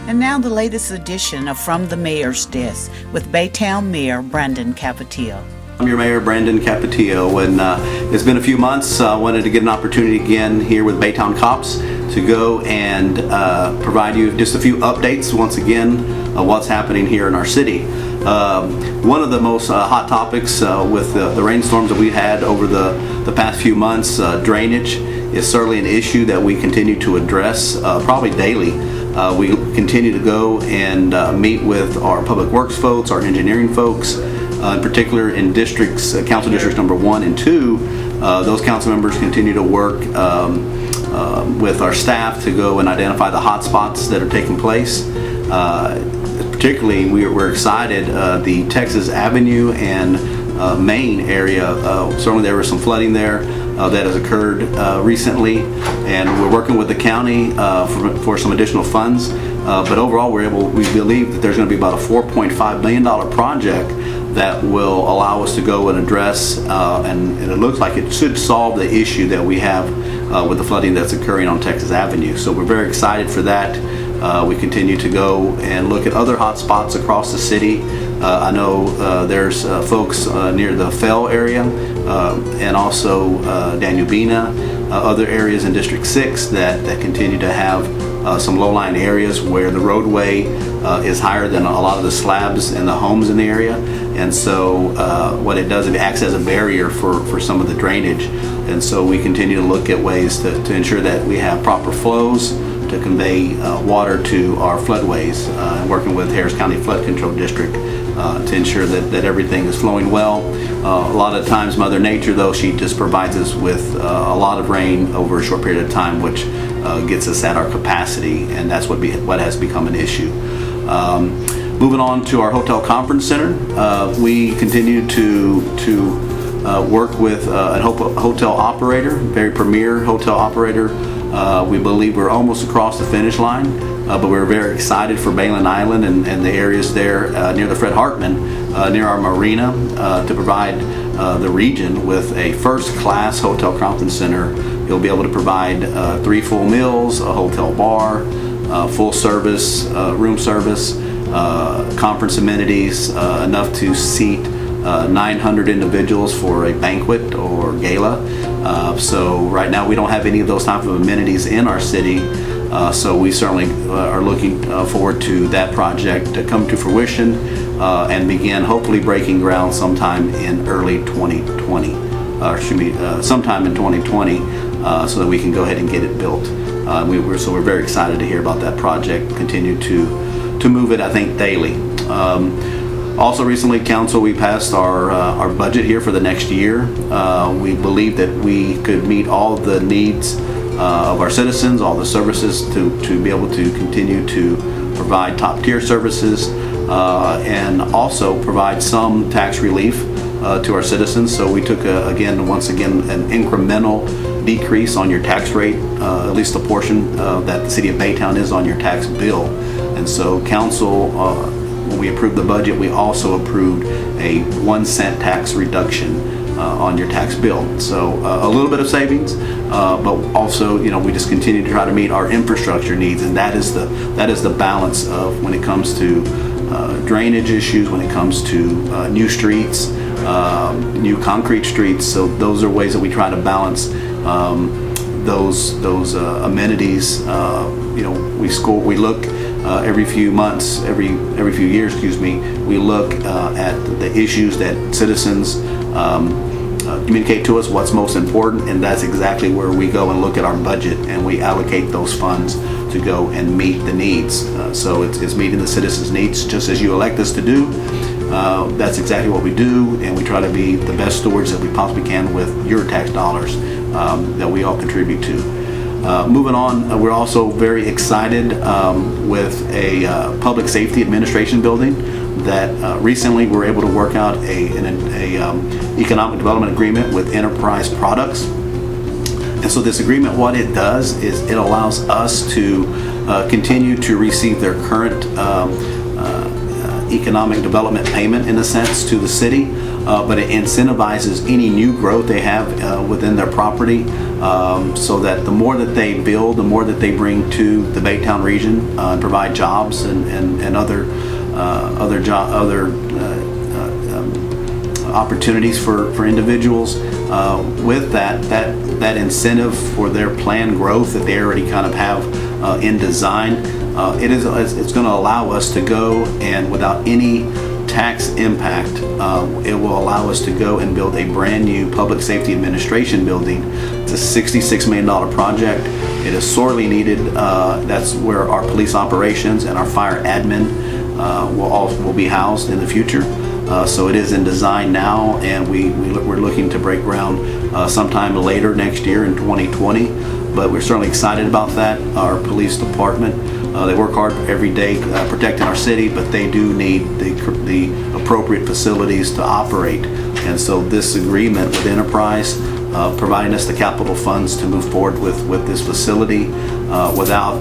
And now the latest edition of From the Mayor's Desk with Baytown Mayor Brandon Capetillo. I'm your Mayor Brandon Capetillo, and it's been a few months. I wanted to get an opportunity again here with Baytown Cops to go and provide you just a few updates once again of what's happening here in our city. One of the most hot topics with the rainstorms that we've had over the past few months, drainage is certainly an issue that we continue to address probably daily. We continue to go and meet with our public works folks, our engineering folks, in particular in districts, council districts number 1 and 2. Those council members continue to work with our staff to go and identify the hot spots that are taking place. Particularly, we're excited, the Texas Avenue and Main area, certainly there was some flooding there that has occurred recently, and we're working with the county for some additional funds. But overall, we believe that there's going to be about a $4.5 million project that will allow us to go and address, and it looks like it should solve the issue that we have with the flooding that's occurring on Texas Avenue. So we're very excited for that. We continue to go and look at other hot spots across the city. I know there's folks near the Fell area and also Danubina, other areas in District 6 that continue to have some low-lying areas where the roadway is higher than a lot of the slabs and the homes in the area. And so what it does, it acts as a barrier for some of the drainage. And so we continue to look at ways to ensure that we have proper flows to convey water to our floodways, and working with Harris County Flood Control District to ensure that everything is flowing well. A lot of times Mother Nature, though, she just provides us with a lot of rain over a short period of time, which gets us at our capacity, and that's what has become an issue. Moving on to our hotel conference center, we continue to work with a hotel operator, very premier hotel operator. We believe we're almost across the finish line, but we're very excited for Bayland Island and the areas there near the Fred Hartman, near our marina, to provide the region with a first-class hotel conference center. You'll be able to provide 3 full meals, a hotel bar, full service, room service, conference amenities, enough to seat 900 individuals for a banquet or gala. So right now we don't have any of those type of amenities in our city, so we certainly are looking forward to that project to come to fruition and begin hopefully breaking ground sometime in early 2020, or should be sometime in 2020, so that we can go ahead and get it built. So we're very excited to hear about that project. Continue to move it, I think, daily. Also recently, Council, we passed our budget here for the next year. We believe that we could meet all the needs of our citizens, all the services to be able to continue to provide top tier services and also provide some tax relief to our citizens. So we took, once again, an incremental decrease on your tax rate, at least the portion that the city of Baytown is on your tax bill. And so Council, when we approved the budget, we also approved a 1-cent tax reduction on your tax bill. So a little bit of savings, but also, we just continue to try to meet our infrastructure needs, and that is the balance of when it comes to drainage issues, when it comes to new streets, new concrete streets. So those are ways that we try to balance those amenities. We look every few months, every few years, we look at the issues that citizens communicate to us, what's most important, and that's exactly where we go and look at our budget, and we allocate those funds to go and meet the needs. So it's meeting the citizens' needs, just as you elect us to do. That's exactly what we do, and we try to be the best stewards that we possibly can with your tax dollars that we all contribute to. Moving on, we're also very excited with a public safety administration building that recently we were able to work out an economic development agreement with Enterprise Products. And so this agreement, what it does is it allows us to continue to receive their current economic development payment in a sense to the city, but it incentivizes any new growth they have within their property, so that the more that they build, the more that they bring to the Baytown region and provide jobs and other opportunities for individuals. With that incentive for their planned growth that they already kind of have in design, it's going to allow us to go and without any tax impact, it will allow us to go and build a brand new public safety administration building. It's a $66 million project. It is sorely needed. That's where our police operations and our fire admin will be housed in the future. So it is in design now, and we're looking to break ground sometime later next year in 2020. But we're certainly excited about that. Our police department, they work hard every day protecting our city, but they do need the appropriate facilities to operate. And so this agreement with Enterprise, providing us the capital funds to move forward with this facility without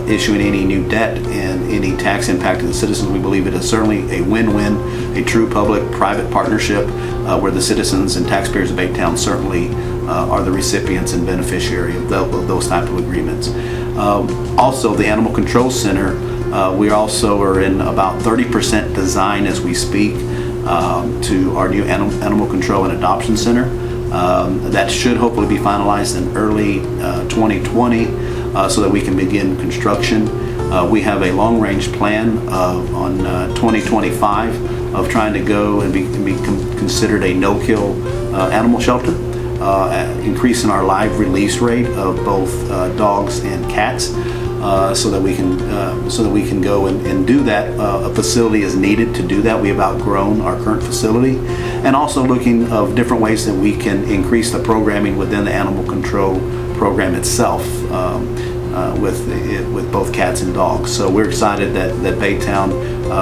issuing any new debt and any tax impact to the citizens, we believe it is certainly a win-win, a true public-private partnership where the citizens and taxpayers of Baytown certainly are the recipients and beneficiary of those type of agreements. Also, the Animal Control Center, we also are in about 30% design as we speak to our new Animal Control and Adoption Center. That should hopefully be finalized in early 2020 so that we can begin construction. We have a long-range plan on 2025 of trying to go and be considered a no-kill animal shelter, increasing our live release rate of both dogs and cats, so that we can go and do that. A facility is needed to do that. We have outgrown our current facility, and also looking of different ways that we can increase the programming within the animal control program itself, with both cats and dogs. So we're excited that Baytown,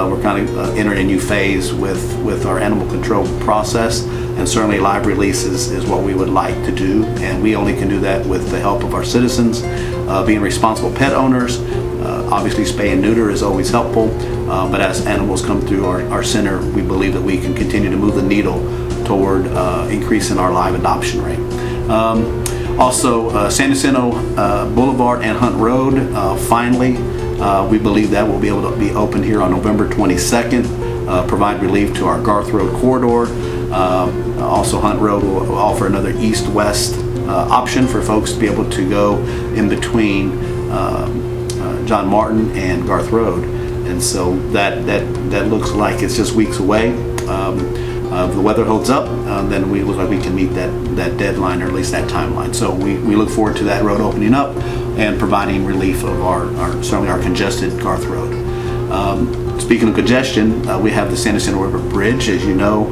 we're kind of entering a new phase with our animal control process, and certainly live releases is what we would like to do, and we only can do that with the help of our citizens, being responsible pet owners. Obviously spay and neuter is always helpful, but as animals come through our center, we believe that we can continue to move the needle toward increasing our live adoption rate. Also, San Jacinto Boulevard and Hunt Road, finally, we believe that will be able to be open here on November 22nd, provide relief to our Garth Road corridor. Also, Hunt Road will offer another east-west option for folks to be able to go in between John Martin and Garth Road. And so that looks like it's just weeks away. If the weather holds up, then we look like we can meet that deadline, or at least that timeline. So we look forward to that road opening up and providing relief of certainly our congested Garth Road. Speaking of congestion, we have the San Jacinto River Bridge. As you know,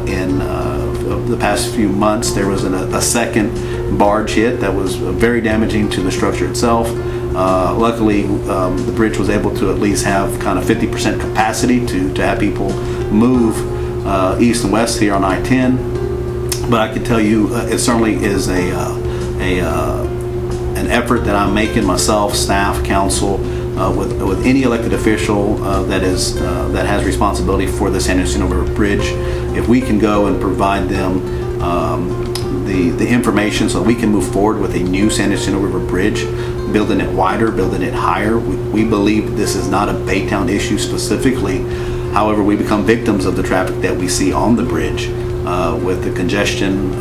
in the past few months, there was a second barge hit that was very damaging to the structure itself. Luckily, the bridge was able to at least have kind of 50% capacity to have people move east and west here on I-10. But I can tell you, it certainly is an effort that I'm making myself, staff, council, with any elected official that has responsibility for the San Jacinto River Bridge. If we can go and provide them the information so we can move forward with a new San Jacinto River Bridge, building it wider, building it higher. We believe this is not a Baytown issue specifically. However, we become victims of the traffic that we see on the bridge with the congestion,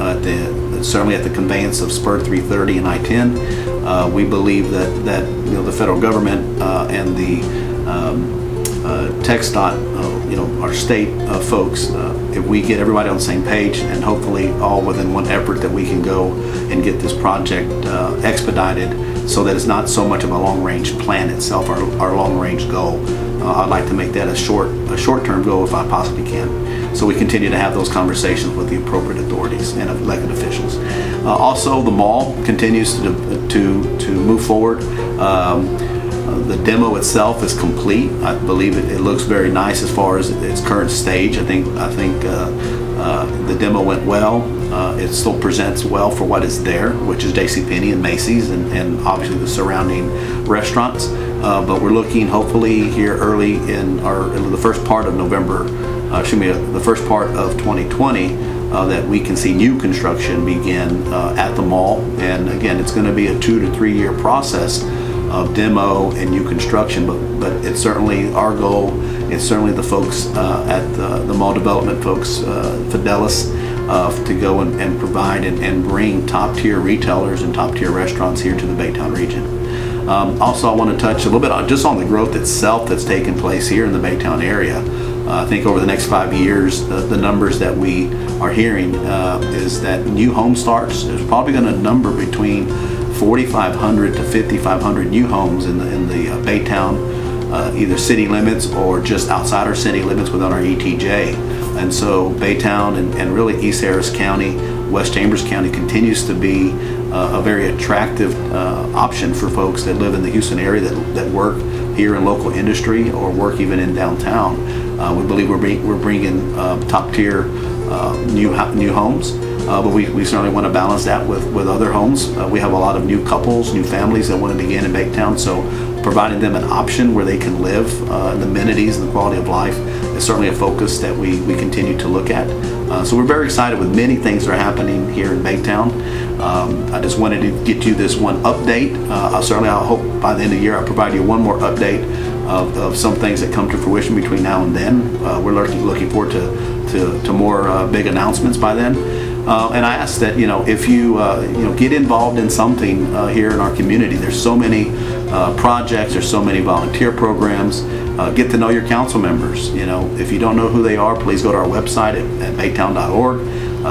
certainly at the conveyance of Spur 330 and I-10. We believe that the federal government and the TxDOT, our state folks, if we get everybody on the same page and hopefully all within one effort, that we can go and get this project expedited so that it's not so much of a long-range plan itself, our long-range goal. I'd like to make that a short-term goal if I possibly can. So we continue to have those conversations with the appropriate authorities and elected officials. Also, the mall continues to move forward. The demo itself is complete. I believe it looks very nice as far as its current stage. I think the demo went well. It still presents well for what is there, which is JCPenney and Macy's and obviously the surrounding restaurants. but we're looking hopefully here early in the first part of November, the first part of 2020, that we can see new construction begin at the mall. And again, it's going to be a 2 to 3 year process of demo and new construction, but it's certainly our goal. It's certainly the folks at the mall development folks, Fidelis, to go and provide and bring top tier retailers and top tier restaurants here to the Baytown region. Also, I want to touch a little bit on the growth itself that's taken place here in the Baytown area. I think over the next 5 years, the numbers that we are hearing is that new home starts, there's probably going to number between 4,500 to 5,500 new homes in the Baytown, either city limits or just outside our city limits within our ETJ. And so Baytown and really East Harris County, West Chambers County continues to be a very attractive option for folks that live in the Houston area that work here in local industry or work even in downtown. We believe we're bringing top tier new homes, but we certainly want to balance that with other homes. We have a lot of new couples, new families that want to begin in Baytown, so providing them an option where they can live, and the amenities and the quality of life is certainly a focus that we continue to look at. So we're very excited with many things that are happening here in Baytown. I just wanted to get you this one update. I hope by the end of the year I'll provide you one more update of some things that come to fruition between now and then. We're looking forward to more big announcements by then. And I ask that, if you get involved in something here in our community. There's so many projects, there's so many volunteer programs. Get to know your council members. If you don't know who they are, please go to our website at baytown.org.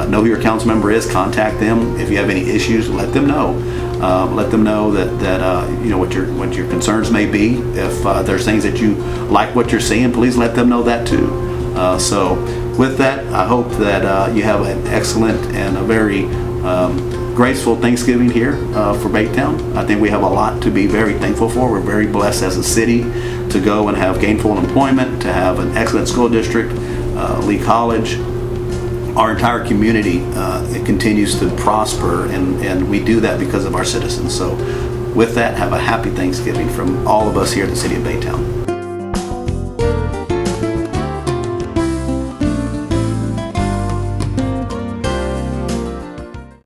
Know who your council member is, contact them. If you have any issues, let them know. Let them know that what your concerns may be. If there's things that you like what you're seeing, please let them know that too. So with that, I hope that you have an excellent and a very graceful Thanksgiving here for Baytown. I think we have a lot to be very thankful for. We're very blessed as a city to go and have gainful employment, to have an excellent school district, Lee College. Our entire community it continues to prosper, and we do that because of our citizens. So with that, have a happy Thanksgiving from all of us here at the City of Baytown.